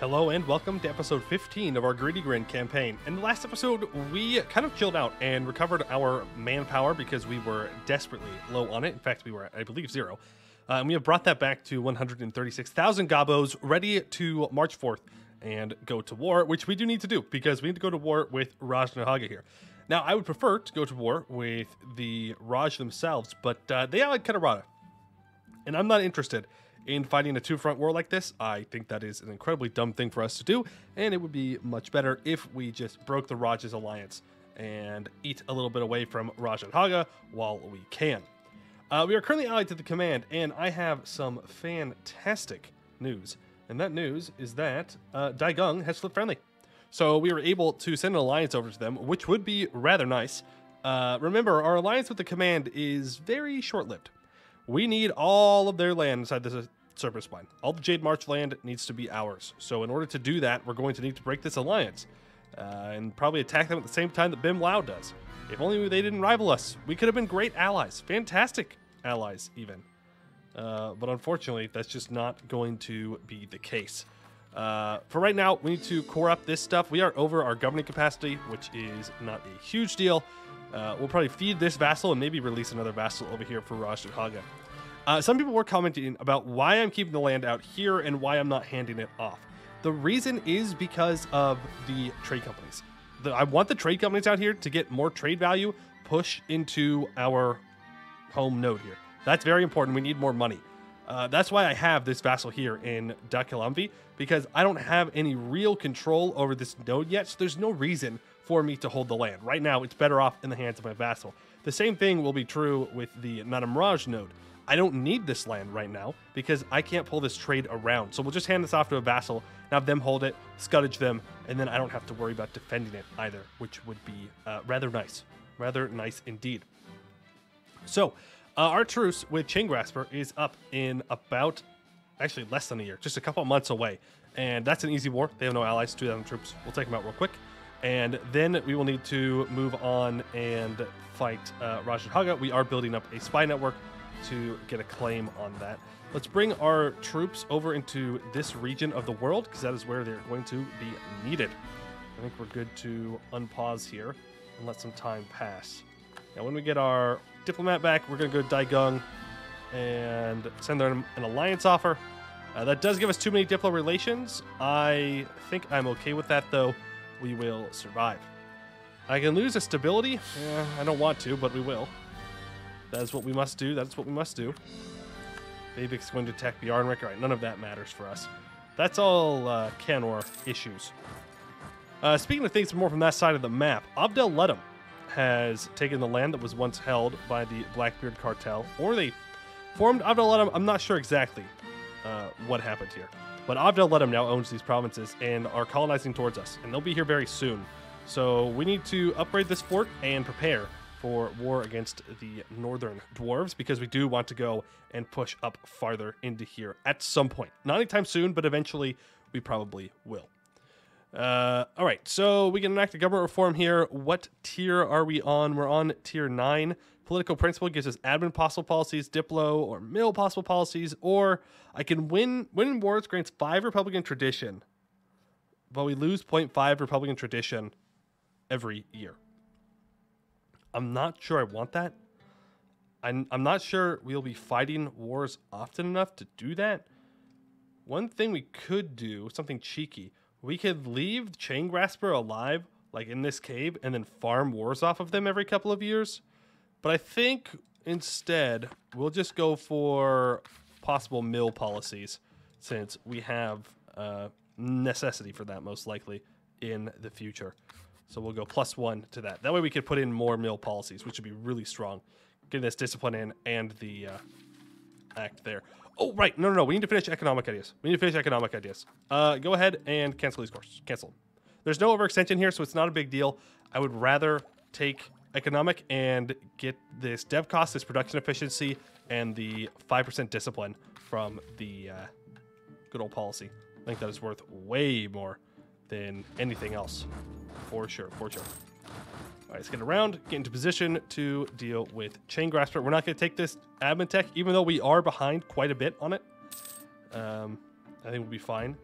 Hello and welcome to episode 15 of our Grin campaign. In the last episode, we kind of chilled out and recovered our manpower because we were desperately low on it. In fact, we were, I believe, 0. And we have brought that back to 136,000 gobos, ready to March 4th and go to war, which we do need to do because we need to go to war with Raj Nahaga here. Now, I would prefer to go to war with the Raj themselves, but they are like Kheteratans. And I'm not interested in fighting a two-front war like this. I think that is an incredibly dumb thing for us to do, and it would be much better if we just broke the Raj's alliance and eat a little bit away from Raj and Haga while we can. We are currently allied to the command, and I have some fantastic news. And that news is that Daigung has flipped friendly. So we were able to send an alliance over to them, which would be rather nice. Remember, our alliance with the command is very short-lived. We need all of their land inside the Serpent Spine. All the Jade March land needs to be ours. So in order to do that, we're going to need to break this alliance. And probably attack them at the same time that Bim Lao does. If only they didn't rival us. We could have been great allies. Fantastic allies, even. But unfortunately, that's just not going to be the case. For right now, we need to core up this stuff. We are over our governing capacity, which is not a huge deal. We'll probably feed this vassal and maybe release another vassal over here for Raj and Haga. Some people were commenting about why I'm keeping the land out here and why I'm not handing it off. The reason is because of the trade companies. I want the trade companies out here to get more trade value, push into our home node here. That's very important. We need more money. That's why I have this vassal here in Dakilamvi, because I don't have any real control over this node yet, so there's no reason for me to hold the land. Right now, it's better off in the hands of my vassal. The same thing will be true with the Nanamraj node. I don't need this land right now because I can't pull this trade around. So we'll just hand this off to a vassal, and have them hold it, scuddage them, and then I don't have to worry about defending it either, which would be rather nice. Rather nice indeed. So, our truce with Chaingrasper is up in about, actually less than a year, just a couple of months away. And that's an easy war. They have no allies, 2,000 troops. We'll take them out real quick. And then we will need to move on and fight Raj and Haga. We are building up a spy network to get a claim on that. Let's bring our troops over into this region of the world, because that is where they're going to be needed. I think we're good to unpause here and let some time pass. Now, when we get our diplomat back, we're going to go to Daigung and send them an alliance offer. That does give us too many diplo relations. I think I'm okay with that, though. We will survive. I can lose a stability. I don't want to, but we will. That is what we must do. That's what we must do. Babik's going to attack Bjarnrik. All right, none of that matters for us. That's all Canor issues. Speaking of things more from that side of the map, Abdel Ledum has taken the land that was once held by the Blackbeard cartel, or they formed Abdel Ledum. I'm not sure exactly what happened here. But Abdel Ledum now owns these provinces and are colonizing towards us, and they'll be here very soon. So we need to upgrade this fort and prepare for war against the northern dwarves, because we do want to go and push up farther into here at some point. Not anytime soon, but eventually we probably will. All right, so we can enact a government reform here. What tier are we on? We're on tier 9. Political principle gives us admin possible policies, diplo or mill possible policies, or I can win in wars grants 5 Republican tradition, but we lose 0.5 Republican tradition every year. I'm not sure I want that. I'm not sure we'll be fighting wars often enough to do that. One thing we could do, something cheeky, we could leave Chaingrasper alive, like in this cave, and then farm wars off of them every couple of years. But I think instead we'll just go for possible mill policies, since we have necessity for that most likely in the future. So we'll go +1 to that. That way we could put in more mill policies, which would be really strong. Getting this discipline in and the act there. Oh, right. No. We need to finish economic ideas. Go ahead and cancel these courses. Cancel. There's no overextension here, so it's not a big deal. I would rather take economic and get this dev cost, this production efficiency, and the 5% discipline from the good old policy. I think that is worth way more than anything else. For sure. All right, let's get around, get into position to deal with Chaingrasper. We're not going to take this admin tech, even though we are behind quite a bit on it. I think we'll be fine.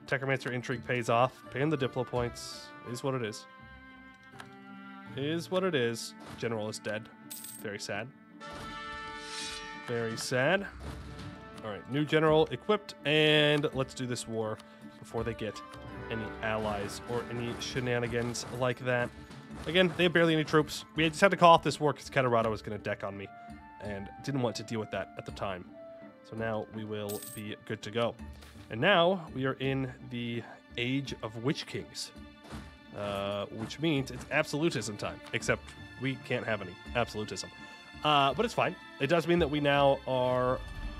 Technomancer intrigue pays off. Paying the Diplo points is what it is. Is what it is. General is dead. Very sad. Very sad. All right, new general equipped, and let's do this war before they get any allies or any shenanigans like that. Again, they have barely any troops. We just had to call off this war because Kheteratans was going to deck on me, and didn't want to deal with that at the time. So now we will be good to go. And now we are in the Age of Witch Kings, which means it's absolutism time, except we can't have any absolutism. But it's fine. It does mean that we now are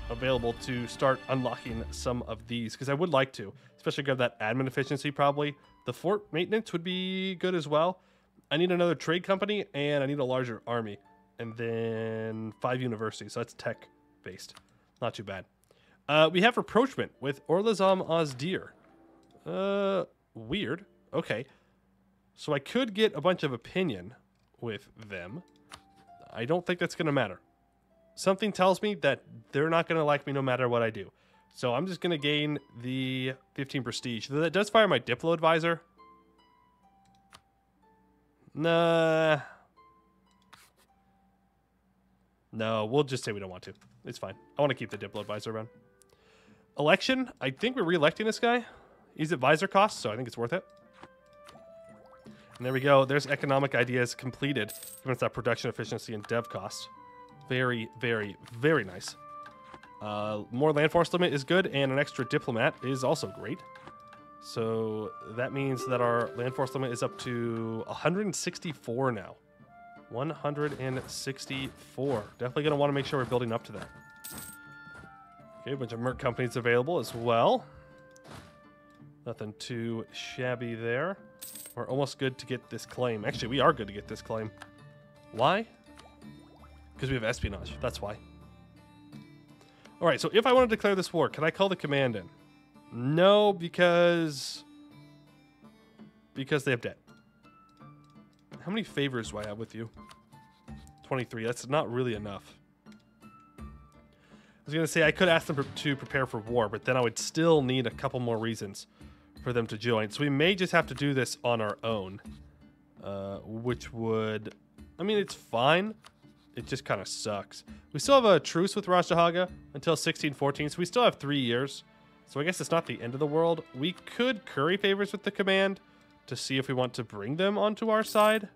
available to start unlocking some of these, because I would like to, especially grab that admin efficiency probably. The fort maintenance would be good as well. I need another trade company, and I need a larger army. And then 5 universities, so that's tech-based. Not too bad. We have rapprochement with Orlazam Ozdir. Weird. Okay. So I could get a bunch of opinion with them. I don't think that's going to matter. Something tells me that they're not going to like me no matter what I do. So I'm just going to gain the 15 prestige. That does fire my Diplo advisor. Nah. No, we'll just say we don't want to. It's fine. I want to keep the Diplo advisor around. Election. I think we're re-electing this guy. He's advisor cost, so I think it's worth it. And there we go. There's economic ideas completed. Given it's that production efficiency and dev cost. Very, very, very nice. More land force limit is good, and an extra diplomat is also great. So that means that our land force limit is up to 164 now. 164. Definitely going to want to make sure we're building up to that. Okay, a bunch of merc companies available as well. Nothing too shabby there. We're almost good to get this claim. Actually, we are good to get this claim. Why? Because we have espionage. That's why. All right, so if I want to declare this war, can I call the command in? No, because they have debt. How many favors do I have with you? 23. That's not really enough. I was going to say I could ask them to prepare for war, but then I would still need a couple more reasons for them to join. So we may just have to do this on our own, which would... I mean, it's fine. It just kind of sucks. We still have a truce with Rajdahaga until 1614, so we still have 3 years. So I guess it's not the end of the world. We could curry favors with the command to see if we want to bring them onto our side.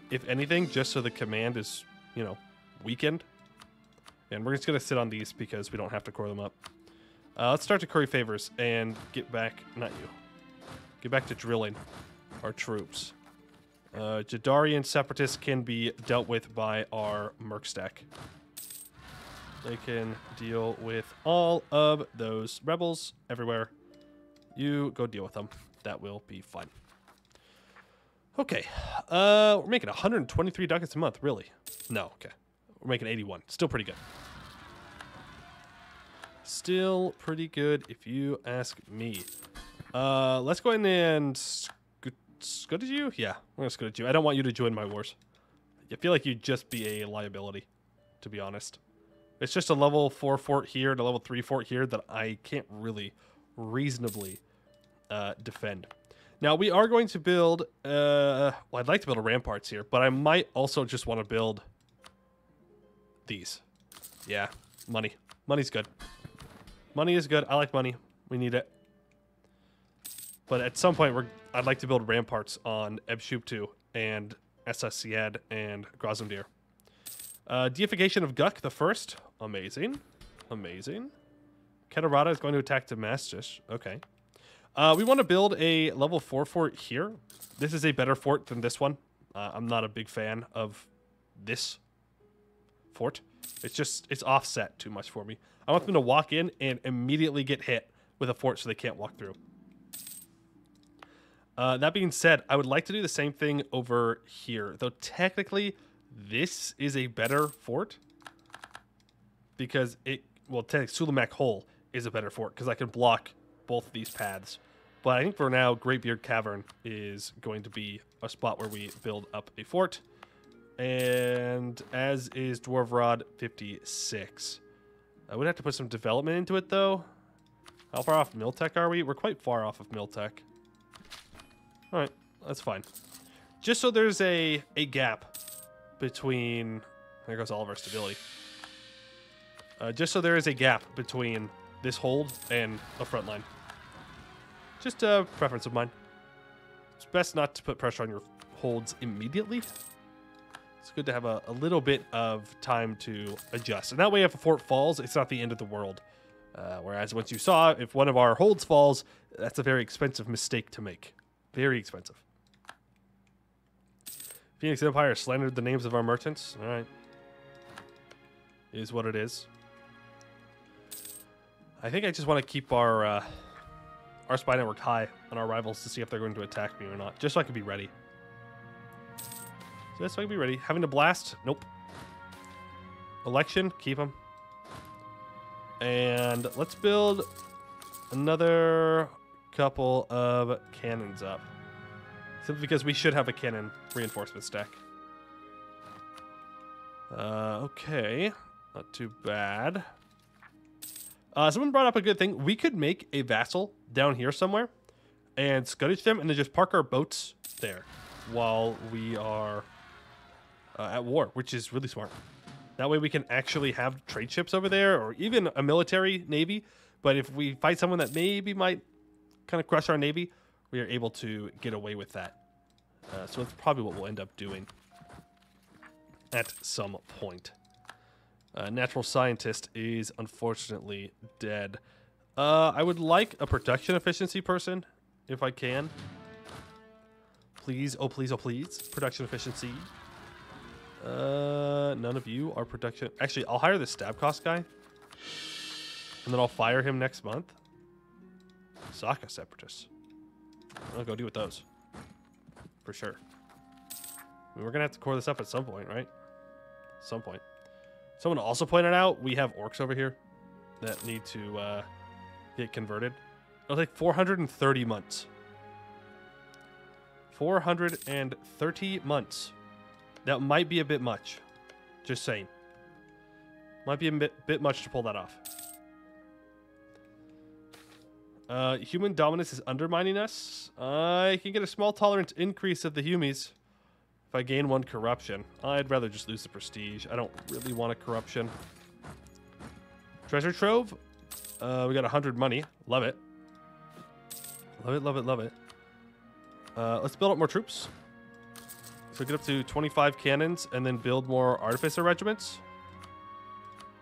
If anything, just so the command is, you know, weakened. And we're just going to sit on these because we don't have to core them up. Let's start to curry favors and get back, not you, get back to drilling our troops. Jadarian separatists can be dealt with by our merc stack. They can deal with all of those rebels everywhere. You go deal with them. That will be fine. Okay. We're making 123 ducats a month, really? No, okay. We're making 81. Still pretty good. Still pretty good if you ask me. Let's go ahead and scud you? Yeah, we're gonna scud you. I don't want you to join my wars. I feel like you'd just be a liability, to be honest. It's just a level 4 fort here and a level 3 fort here that I can't really reasonably defend. Now, we are going to build... well, I'd like to build a ramparts here, but I might also just want to build these. Yeah, money. Money's good. Money is good. I like money. We need it. But at some point, I'd like to build ramparts on Ebshubtu and Essasiad and Grozumdir. Deification of Guk the First. Amazing. Amazing. Kheterata is going to attack Damascus. Okay. We want to build a level 4 fort here. This is a better fort than this one. I'm not a big fan of this fort. It's offset too much for me. I want them to walk in and immediately get hit with a fort so they can't walk through. That being said, I would like to do the same thing over here. Though technically, this is a better fort. Because Sulamak Hole is a better fort. Because I can block both of these paths. But I think for now, Greatbeard Cavern is going to be a spot where we build up a fort. And as is Dwarvrod 56. I would have to put some development into it, though. How far off Miltech are we? We're quite far off of Miltech. All right, that's fine. Just so there's a gap between... There goes all of our stability. Just so there is a gap between this hold and a front line. Just a preference of mine. It's best not to put pressure on your holds immediately. It's good to have a little bit of time to adjust. And that way if a fort falls, it's not the end of the world. Whereas once you saw, if one of our holds falls, that's a very expensive mistake to make. Very expensive. Phoenix Empire slandered the names of our merchants. All right. Is what it is. I think I just want to keep our spy network high on our rivals to see if they're going to attack me or not. Just so I can be ready. Just so I can be ready. Having to blast? Nope. Election? Keep them. And let's build another couple of cannons up. Simply because we should have a cannon reinforcement stack. Okay. Not too bad. Someone brought up a good thing. We could make a vassal down here somewhere and scuttage them and then just park our boats there while we are at war, which is really smart. That way we can actually have trade ships over there or even a military navy. But if we fight someone that maybe might kind of crush our navy, we are able to get away with that. So that's probably what we'll end up doing at some point. Natural scientist is unfortunately dead. I would like a production efficiency person, if I can. Please, oh please, oh please. Production efficiency. None of you are production. Actually, I'll hire the stab cost guy. And then I'll fire him next month. Saka separatists. I'll go deal with those. For sure. I mean, we're going to have to core this up at some point, right? Some point. Someone also pointed out we have orcs over here that need to get converted. It'll take 430 months. 430 months. That might be a bit much. Just saying. Might be a bit much to pull that off. Human dominance is undermining us. I can get a small tolerance increase of the humies if I gain 1 corruption. I'd rather just lose the prestige. I don't really want a corruption. Treasure trove. We got 100 money. Love it. Love it, love it, love it. Let's build up more troops. So get up to 25 cannons and then build more artificer regiments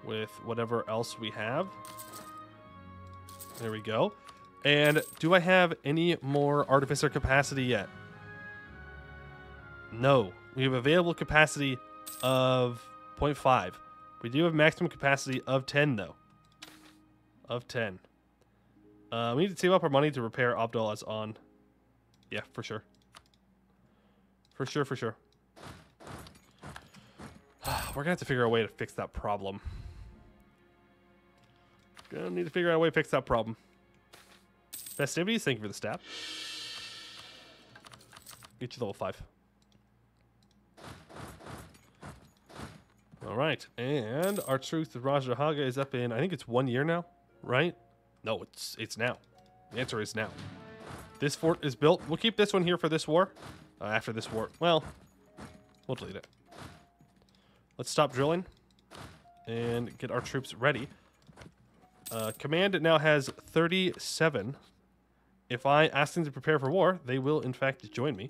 with whatever else we have. There we go. And do I have any more artificer capacity yet? No. We have available capacity of 0.5. We do have maximum capacity of 10, though. Of 10. We need to save up our money to repair Abdul as on. Yeah, for sure. For sure, for sure. We're going to have to figure out a way to fix that problem. Gonna need to figure out a way to fix that problem. Festivities, thank you for the stab. Get you level 5. Alright, and our truth with Raja Haga is up in, I think it's 1 year now, right? No, it's now. The answer is now. This fort is built. We'll keep this one here for this war. After this war, well, we'll delete it. Let's stop drilling and get our troops ready. Command now has 37. If I ask them to prepare for war, they will in fact join me.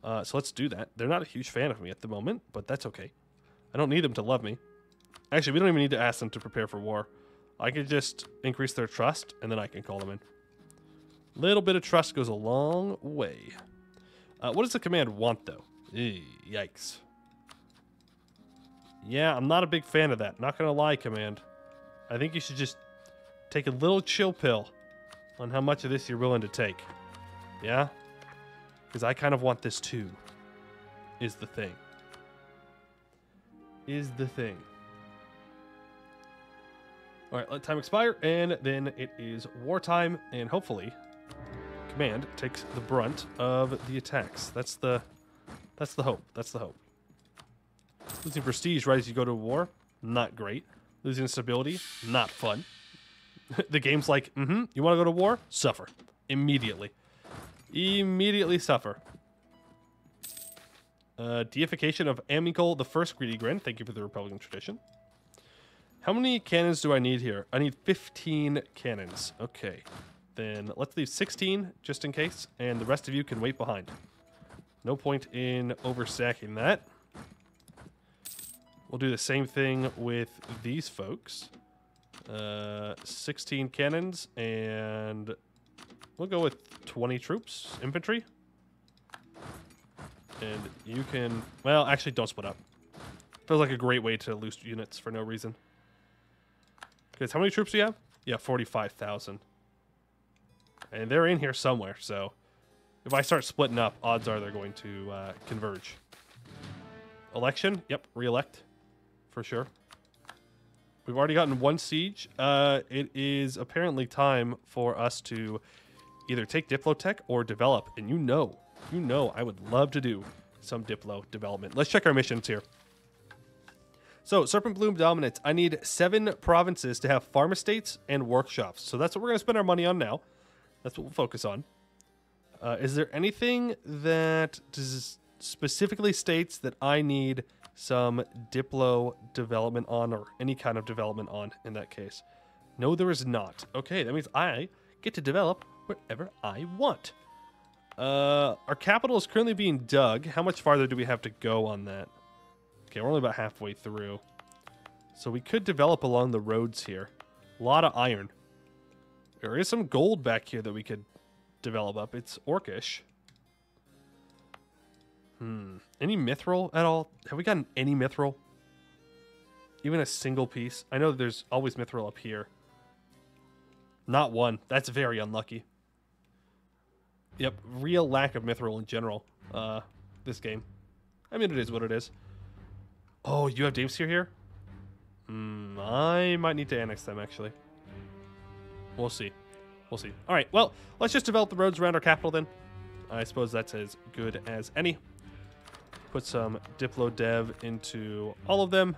So let's do that. They're not a huge fan of me at the moment, but that's okay. I don't need them to love me. Actually, we don't even need to ask them to prepare for war. I can just increase their trust, and then I can call them in. Little bit of trust goes a long way. What does the command want, though? Yikes. Yeah, I'm not a big fan of that. Not gonna lie, command. I think you should just take a little chill pill on how much of this you're willing to take. Yeah? Because I kind of want this too. Is the thing. Is the thing. Alright, let time expire, and then it is wartime, and hopefully command takes the brunt of the attacks. That's the hope. That's the hope. Losing prestige right as you go to war, not great. Losing stability, not fun. The game's like, you want to go to war? Suffer. Immediately. Immediately suffer. Deification of Amical, the first greedy Grin. Thank you for the Republican tradition. How many cannons do I need here? I need 15 cannons. Okay. Then let's leave 16 just in case, and the rest of you can wait behind. No point in overstacking that. We'll do the same thing with these folks. 16 cannons, and we'll go with 20 troops, infantry. And you can, well, actually don't split up. Feels like a great way to lose units for no reason. Because how many troops do you have? Yeah, 45,000. And they're in here somewhere, so if I start splitting up, odds are they're going to converge. Election? Yep, re-elect. For sure. We've already gotten one siege. It is apparently time for us to either take Diplotech or develop. And you know, I would love to do some Diplo development. Let's check our missions here. So, Serpent Bloom Dominance. I need 7 provinces to have farm estates and workshops. So that's what we're going to spend our money on now. That's what we'll focus on. Is there anything that specifically states that I need some Diplo development on, or any kind of development on in that case? No, there is not. Okay, that means I get to develop wherever I want. Our capital is currently being dug. How much farther do we have to go on that? Okay, we're only about halfway through. So we could develop along the roads here. A lot of iron. There is some gold back here that we could develop up. It's orcish. Any mithril at all? Have we gotten any mithril? Even a single piece? I know there's always mithril up here. Not one. That's very unlucky. Yep, real lack of mithril in general. This game. I mean, it is what it is. Oh, you have Dameseer here? I might need to annex them, actually. We'll see. We'll see. All right, well, let's just develop the roads around our capital then. I suppose that's as good as any. Put some Diplo dev into all of them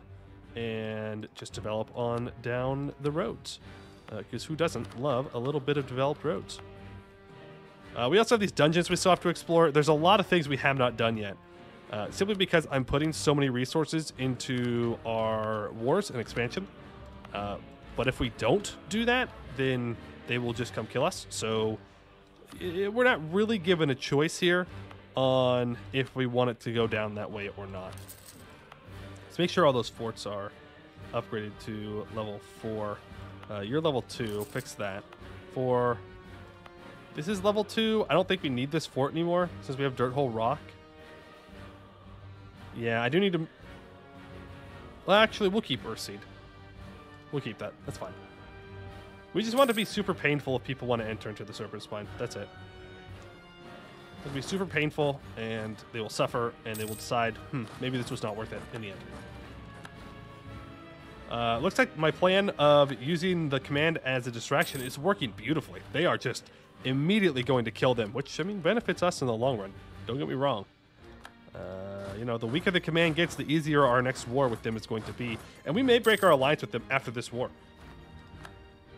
and just develop on down the roads. Because who doesn't love a little bit of developed roads? We also have these dungeons we still have to explore. There's a lot of things we have not done yet. Simply because I'm putting so many resources into our wars and expansion. But if we don't do that, then they will just come kill us. So we're not really given a choice here on if we want it to go down that way or not. Let's make sure all those forts are upgraded to level 4. You're level 2. Fix that. This is level 2. I don't think we need this fort anymore since we have Dirt Hole Rock. Yeah, I do need to... Well, actually, we'll keep Earthseed. We'll keep that. That's fine. We just want to be super painful if people want to enter into the Serpent Spine. That's it. It'll be super painful, and they will suffer, and they will decide, maybe this was not worth it in the end. Looks like my plan of using the command as a distraction is working beautifully. They are just immediately going to kill them, which, I mean, benefits us in the long run. Don't get me wrong. You know, the weaker the command gets, the easier our next war with them is going to be. And we may break our alliance with them after this war.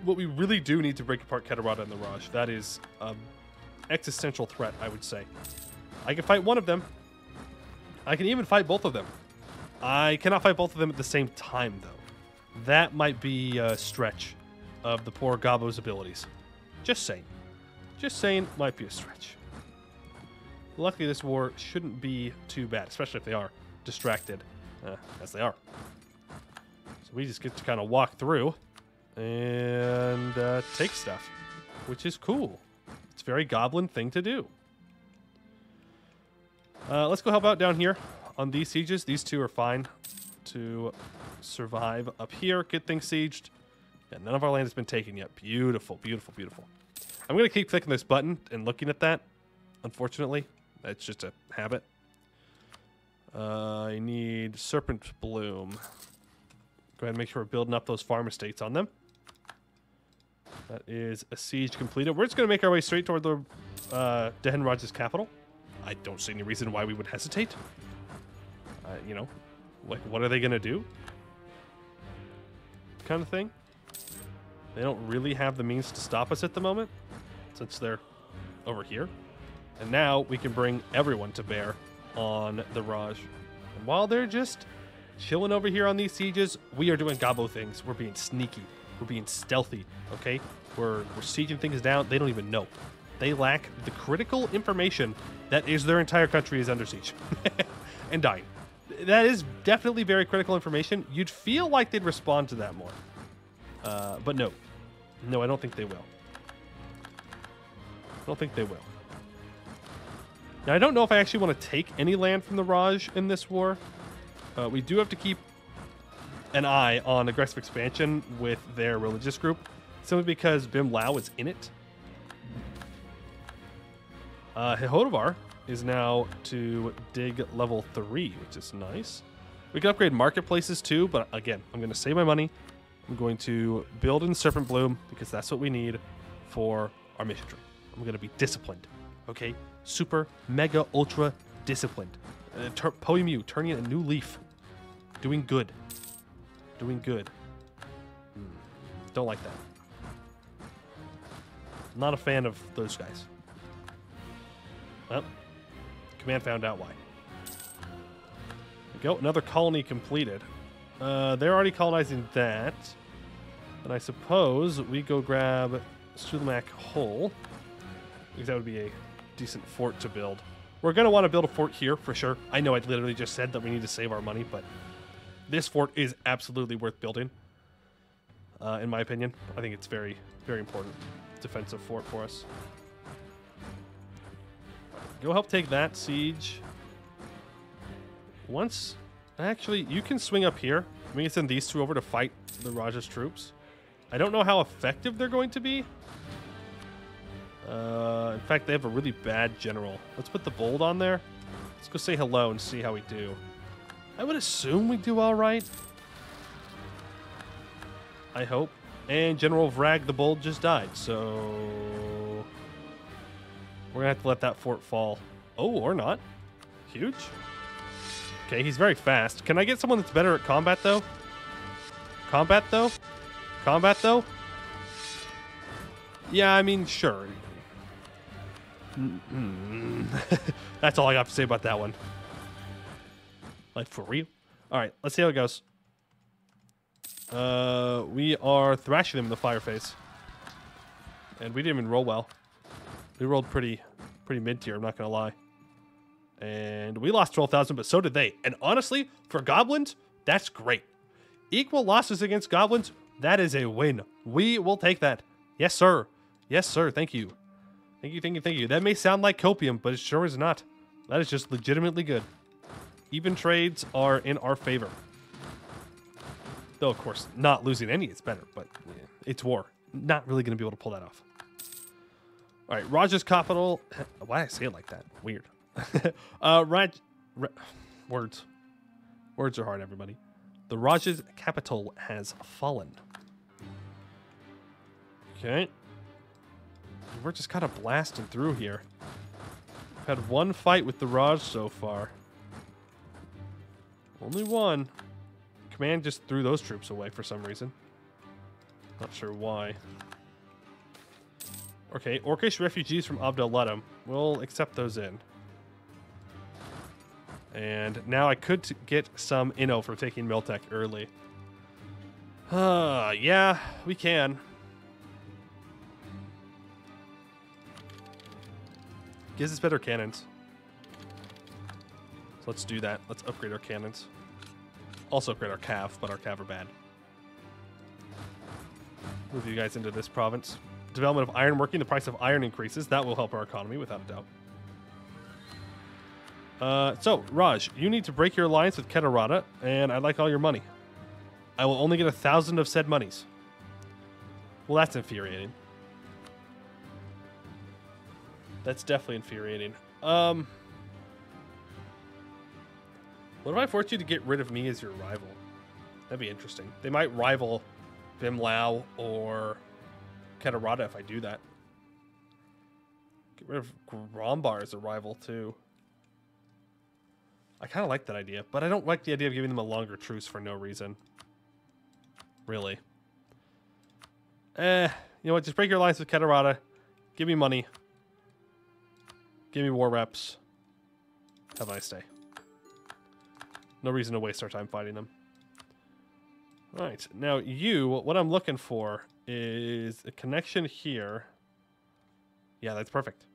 But we really do need to break apart Kheteratans and The Raj. That is an existential threat, I would say. I can fight one of them. I can even fight both of them. I cannot fight both of them at the same time, though. That might be a stretch of the poor Gobbo's abilities. Just saying. Just saying, might be a stretch. Luckily, this war shouldn't be too bad, especially if they are distracted, as they are. So we just get to kind of walk through and take stuff, which is cool. It's a very goblin thing to do. Let's go help out down here on these sieges. These two are fine to survive up here, get things sieged. Yeah, none of our land has been taken yet. Beautiful, beautiful, beautiful. I'm going to keep clicking this button and looking at that, unfortunately. That's just a habit. I need Serpent Bloom. Go ahead and make sure we're building up those farm estates on them. That is a siege completed. We're just going to make our way straight toward the Dehenraj's capital. I don't see any reason why we would hesitate. You know, like, what are they going to do? Kind of thing. They don't really have the means to stop us at the moment, since they're over here. And now we can bring everyone to bear on the Raj. And while they're just chilling over here on these sieges, we are doing gobbo things. We're being sneaky. We're being stealthy, okay? We're sieging things down. They don't even know. They lack the critical information that is their entire country is under siege and dying. That is definitely very critical information. You'd feel like they'd respond to that more. But no. No, I don't think they will. I don't think they will. Now, I don't know if I actually want to take any land from the Raj in this war. We do have to keep an eye on aggressive expansion with their religious group, simply because Bim Lao is in it. Kheteratans is now to dig level 3, which is nice. We can upgrade marketplaces too, but again, I'm going to save my money. I'm going to build in Serpent Bloom because that's what we need for our mission trip. I'm going to be disciplined, okay? Super, mega, ultra disciplined. Poiuymew, turning a new leaf. Doing good. Doing good. Don't like that. Not a fan of those guys. Well, command found out why. There we go. Another colony completed. They're already colonizing that. And I suppose we go grab Sulamak Hole, because that would be a decent fort to build. We're going to want to build a fort here for sure. I know I literally just said that we need to save our money, but this fort is absolutely worth building, in my opinion. I think it's very, very important defensive fort for us. Go help take that siege. Once, actually, you can swing up here. We can send these two over to fight the Raja's troops. I don't know how effective they're going to be. In fact, they have a really bad general. Let's put the bold on there. Let's go say hello and see how we do. I would assume we do all right. I hope. And General Vrag the Bold just died, so we're going to have to let that fort fall. Oh, or not. Huge. Okay, he's very fast. Can I get someone that's better at combat, though? Combat, though? Combat, though? Yeah, I mean, sure. That's all I got to say about that one. Like, for real? All right, let's see how it goes. We are thrashing him in the fire face. And we didn't even roll well. We rolled pretty mid-tier, I'm not going to lie. And we lost 12,000, but so did they. And honestly, for goblins, that's great. Equal losses against goblins, that is a win. We will take that. Yes, sir. Yes, sir. Thank you. Thank you, thank you, thank you. That may sound like copium, but it sure is not. That is just legitimately good. Even trades are in our favor. Though, of course, not losing any is better, but yeah, it's war. Not really going to be able to pull that off. All right, Raj's capital. Why did I say it like that? Weird. Words. Words are hard, everybody. The Raj's capital has fallen. Okay. We're just kind of blasting through here. We've had one fight with the Raj so far. Only one. Command just threw those troops away for some reason. Not sure why. Okay, Orcish refugees from Abdel Ladim. We'll accept those in. And now I could get some inno for taking Miltech early. Yeah, we can. Gives us better cannons. So let's do that. Let's upgrade our cannons. Also upgrade our cav, but our cav are bad. Move you guys into this province. Development of ironworking. The price of iron increases. That will help our economy, without a doubt. So, Raj, you need to break your alliance with Kheteratans, and I'd like all your money. I will only get 1,000 of said monies. Well, that's infuriating. That's definitely infuriating. What if I force you to get rid of me as your rival? That'd be interesting. They might rival Bim Lao or Kheteratans if I do that. Get rid of Grombar as a rival, too. I kind of like that idea, but I don't like the idea of giving them a longer truce for no reason. Really. You know what? Just break your alliance with Kheterata. Give me money. Give me war reps. Have a nice day. No reason to waste our time fighting them. All right. Now, what I'm looking for is a connection here. Yeah, that's perfect.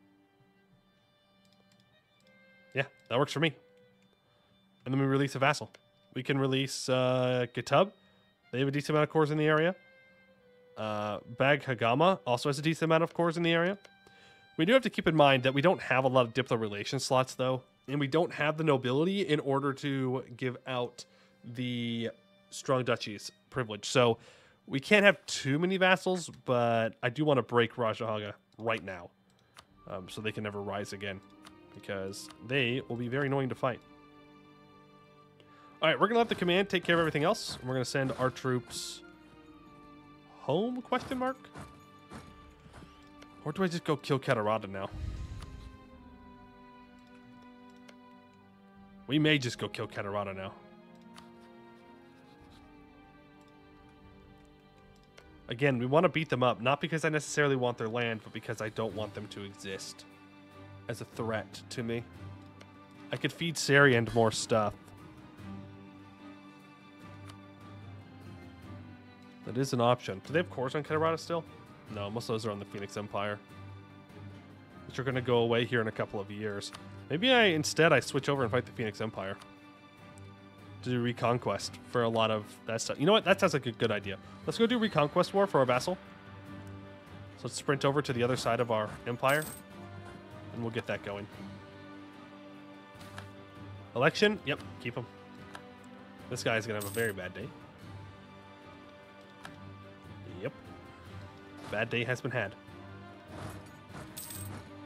Yeah, that works for me. And then we release a vassal. We can release Gitub. They have a decent amount of cores in the area. Bag Hagama also has a decent amount of cores in the area. We do have to keep in mind that we don't have a lot of Diplo relation slots, though. And we don't have the nobility in order to give out the strong duchies privilege. So we can't have too many vassals, but I do want to break Rajahaga right now. So they can never rise again. Because they will be very annoying to fight. Alright, we're going to let the command take care of everything else. We're going to send our troops home, question mark? Or do I just go kill Kheterata now? We may just go kill Kheterata now. Again, we want to beat them up, not because I necessarily want their land, but because I don't want them to exist as a threat to me. I could feed Sariand more stuff. That is an option. Do they have cores on Kheterata still? No, most of those are on the Phoenix Empire, which are going to go away here in a couple of years. Maybe instead I switch over and fight the Phoenix Empire to do Reconquest for a lot of that stuff. You know what? That sounds like a good idea. Let's go do Reconquest War for our vassal. So let's sprint over to the other side of our empire, and we'll get that going. Election? Yep, keep him. This guy's going to have a very bad day. Yep. Bad day has been had.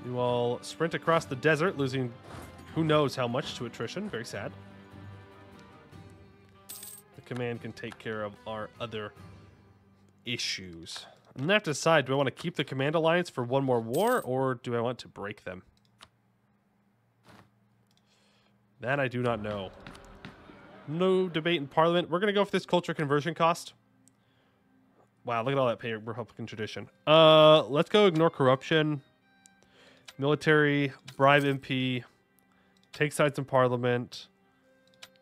You all sprint across the desert, losing who knows how much to attrition. Very sad. The command can take care of our other issues. I'm going to have to decide, do I want to keep the command alliance for one more war, or do I want to break them? That I do not know. No debate in Parliament. We're going to go for this culture conversion cost. Wow, look at all that pay Republican tradition. Let's go ignore corruption. Military, bribe MP, take sides in Parliament,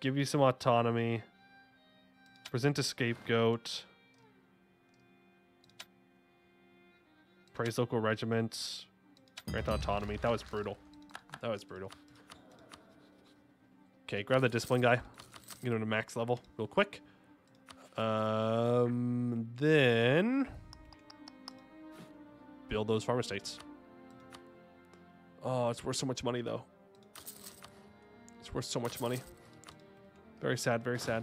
give you some autonomy, present a scapegoat, praise local regiments, grant autonomy. That was brutal. That was brutal. Okay, grab the discipline guy. Get him to max level real quick. Then build those farm estates. Oh, it's worth so much money, though. It's worth so much money. Very sad, very sad.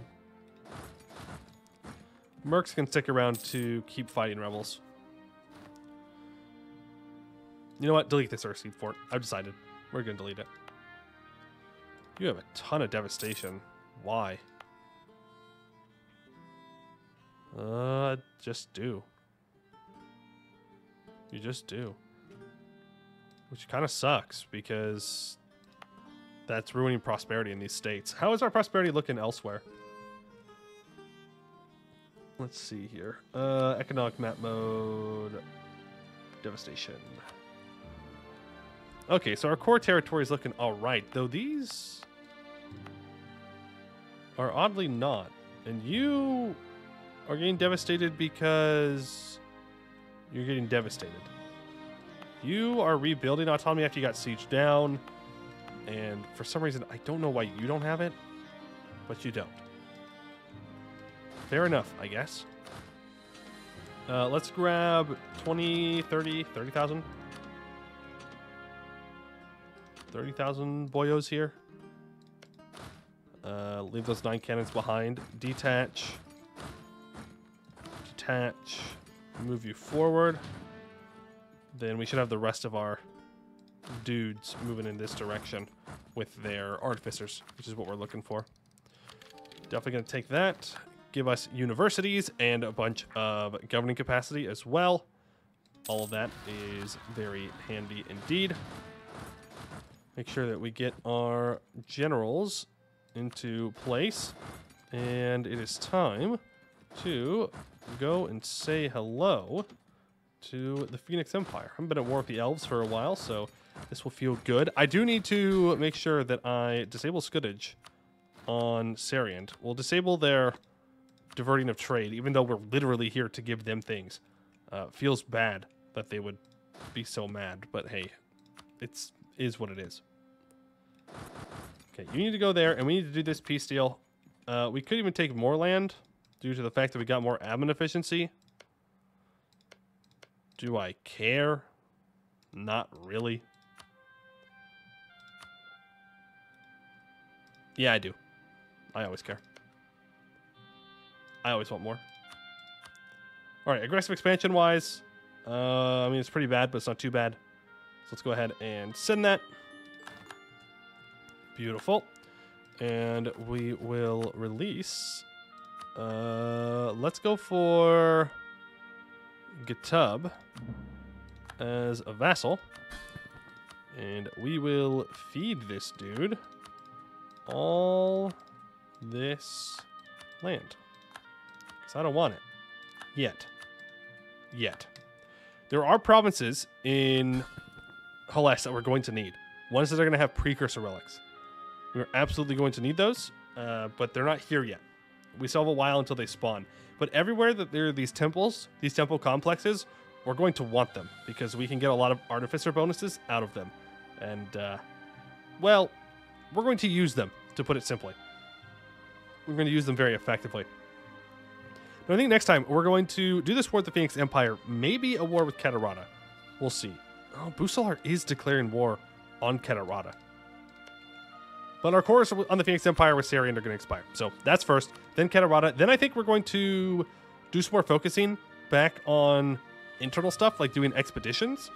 Mercs can stick around to keep fighting rebels. You know what? Delete this Earthseed Fort. I've decided. We're going to delete it. You have a ton of devastation. Why? Just do. You just do. Which kind of sucks, because that's ruining prosperity in these states. How is our prosperity looking elsewhere? Let's see here. Economic map mode. Devastation. Okay, so our core territory is looking alright, though these are oddly not. And you are getting devastated because you're getting devastated. You are rebuilding autonomy after you got sieged down, and for some reason, I don't know why you don't have it, but you don't. Fair enough, I guess. Let's grab 20, 30, 30,000. 30,000 boyos here. Leave those 9 cannons behind. Detach. Detach. Move you forward. Then we should have the rest of our dudes moving in this direction with their artificers, which is what we're looking for. Definitely going to take that. Give us universities and a bunch of governing capacity as well. All of that is very handy indeed. Make sure that we get our generals into place. And it is time to go and say hello to the Phoenix Empire. I haven't been at war with the elves for a while, so this will feel good. I do need to make sure that I disable Scuddage on Sariand. We'll disable their diverting of trade, even though we're literally here to give them things. Feels bad that they would be so mad, but hey, is what it is. Okay, you need to go there, and we need to do this peace deal. We could even take more land due to the fact that we got more admin efficiency. Do I care? Not really. Yeah, I do. I always care. I always want more. All right, aggressive expansion-wise, I mean, it's pretty bad, but it's not too bad. So let's go ahead and send that. Beautiful. And we will release. Let's go for Gitub as a vassal. And we will feed this dude all this land. Because I don't want it. Yet. There are provinces in Hellas that we're going to need. Ones that are going to have precursor relics. We're absolutely going to need those, but they're not here yet. We still have a while until they spawn. But everywhere that there are these temples, these temple complexes, we're going to want them because we can get a lot of artificer bonuses out of them. And, well, we're going to use them, to put it simply. We're going to use them very effectively. But I think next time we're going to do this war with the Phoenix Empire, maybe a war with Kheterata. We'll see. Oh, Busalar is declaring war on Kheterata. But our course on the Phoenix Empire with Sariand are going to expire. So that's first, then Kheterata. Then I think we're going to do some more focusing back on internal stuff, like doing expeditions,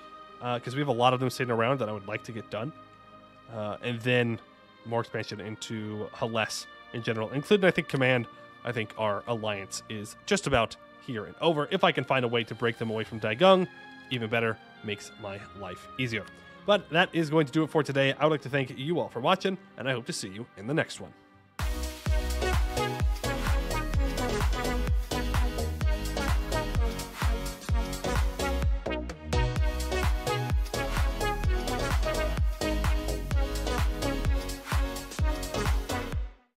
because we have a lot of them sitting around that I would like to get done. And then more expansion into Hellas in general, including, I think, Command. I think our alliance is just about here and over. If I can find a way to break them away from Daegung, even better, makes my life easier. But that is going to do it for today. I would like to thank you all for watching, and I hope to see you in the next one.